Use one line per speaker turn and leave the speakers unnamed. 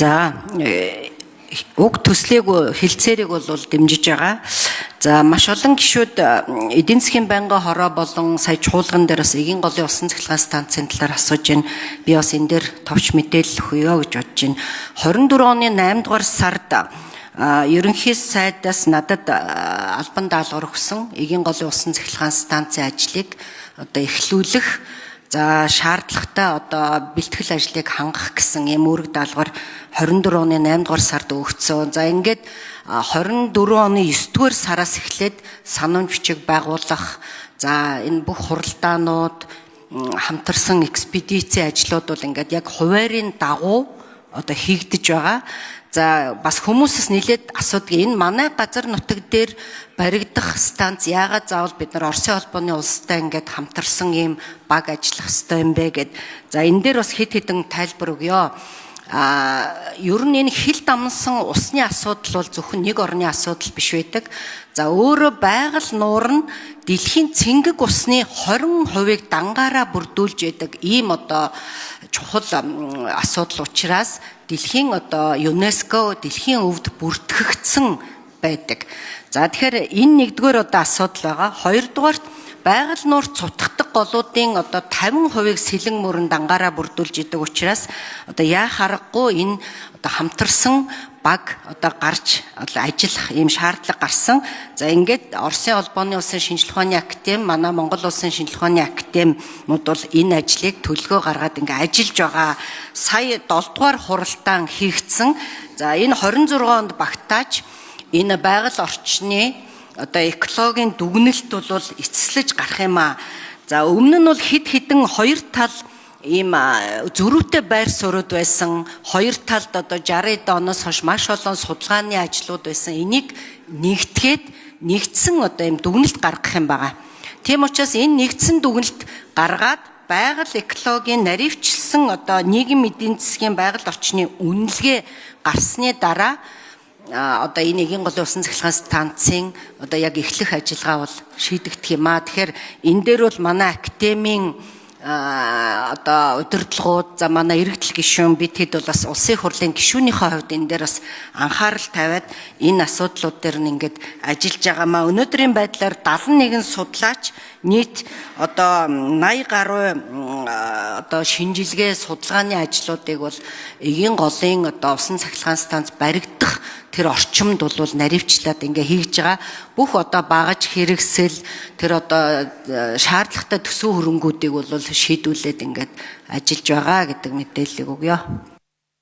За уг төслийг хилцээрийг бол дэмжиж байгаа. За маш олон гишүүд эдийн засгийн байнгын хороо болон сая чуулган дээр бас эгийн голын усан цахилгаан станцын талаар асууж байна. Би бас энэ дээр товч мэдээлэл өгье гэж бодож байна. 24 оны 8 дугаар сард ерөнхий сайдаас надад албан даалгавар өгсөн эгийн голын усан цахилгаан станцын ажлыг одоо эхлүүлэх шаардлагатай бэлтгэл ажлыг хангах гэсэн юм үүрэг даалгавар 24 оны 8 дугаар сард өгсөн. За ингээд 24 оны 9 дугаар сараас эхлээд санамж бичиг байгуулах, за энэ бүх хуралдаанууд, хамтарсан экспедицийн ажлууд бол ингээд яг хуваарийн дагуу хийгдэж байгаа. За бас хүмүүсээс нэлээд асуудаг энэ манай газар нутаг дээр баригдах станц яагаад заавал бид нар Оросын холбооны улстай ингээд хамтарсан ийм баг ажиллах ёстой юм бэ гэд. За энэ дээр бас хэд хэдэн тайлбар өгье. Ер нь энэ хил дамнсан усны асуудал бол зөвхөн нэг орны асуудал биш байдаг. За өөрө байгаль нуур нь дэлхийн цэнгэг усны 20%-ийг дангаараа бүрдүүлж байдаг ийм чухал асуудал учраас дэлхийн ЮНЕСКО дэлхийн өвд бүртгэгдсэн байдаг. За тэгэхээр энэ нэгдүгээр асуудал байгаа. Хоёрдугаарт байгаль нуур цутгадаг голуудын 50%-ийг сэлэн мөрөн дангаараа бүрдүүлж идэг учраас яах аргагүй энэ хамтарсан баг гарч ажиллах ийм шаардлага гарсан. За ингээд Оросын холбооны улсын шинжилгээ ухааны академи, манай Монгол улсын шинжилгээ ухааны академиуд бол энэ ажлыг төлгөө гаргаад ингээд ажиллаж байгаа. Сая 7 дугаар хуралдаан хийгдсэн. За энэ 26 онд багтааж энэ байгаль орчны экологийн дүгнэлт бол эцэслэж гарах юм аа. За өмнө нь бол хэд хэдэн хоёр тал ийм зөрүүтэй байр суурьуд байсан. Хоёр талд 60-д оноос хойш маш олон судалгааны ажлууд байсан. Энийг нэгдсэн ийм дүгнэлт гаргах юм байгаа. Тийм учраас энэ нэгдсэн дүгнэлт гаргаад байгаль экологийн наривчлсан нийгэм эдийн засгийн байгаль орчны үнэлгээ гарсны дараа энэ эгийн голын усан цахилгаан станцын яг эхлэх ажиллагаа бол шийдэгдэх юм аа. Тэгэхээр энэ дээр бол манай академийн удирдлагууд, за манай иргэдэл гишүүн бид хэд бол бас улсын хурлын гишүүнийхээ хувьд энэ дээр бас анхаарал тавиад энэ асуудлууд дээр нь ингээд ажиллаж байгаа маа. Өнөөдрийн байдлаар 71 судлаач нийт 80 гаруй шинжилгээ судалгааны ажлуудыг бол эгийн голын усан цахилгаан станц баригдах тэр орчимд бол наривчлаад ингээ хийж байгаа. Бүх багаж хэрэгсэл тэр шаардлагатай төсөв хөрөнгүүдийг бол шийдүүлээд ингээд ажиллаж байгаа гэдэг мэдээллийг өгье.